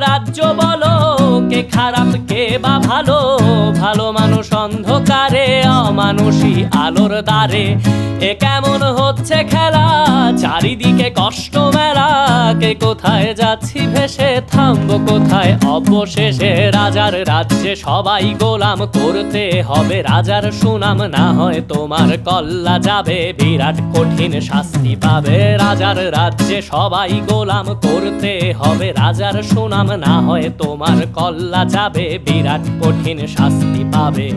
রাজ্য বলো, কে খারাপ কে বা ভালো? ভালো মানুষ অন্ধকারে, অমানুষী আলোর দ্বারে। এ কেমন হচ্ছে খেলা, চারিদিকে কষ্ট মেলা। কে কোথায় যাচ্ছি ভেসে, থামবো কোথায় অবশেষে? রাজার রাজ্যে সবাই গোলাম, করতে হবে রাজার সুনাম। না হয় তোমার কল্লা যাবে, বিরাট কঠিন শাস্তি পাবে। রাজার রাজ্যে সবাই গোলাম, করতে হবে রাজার সুনাম। না হয় তোমার কল্লা যাবে, বিরাট কঠিন শাস্তি পাবে।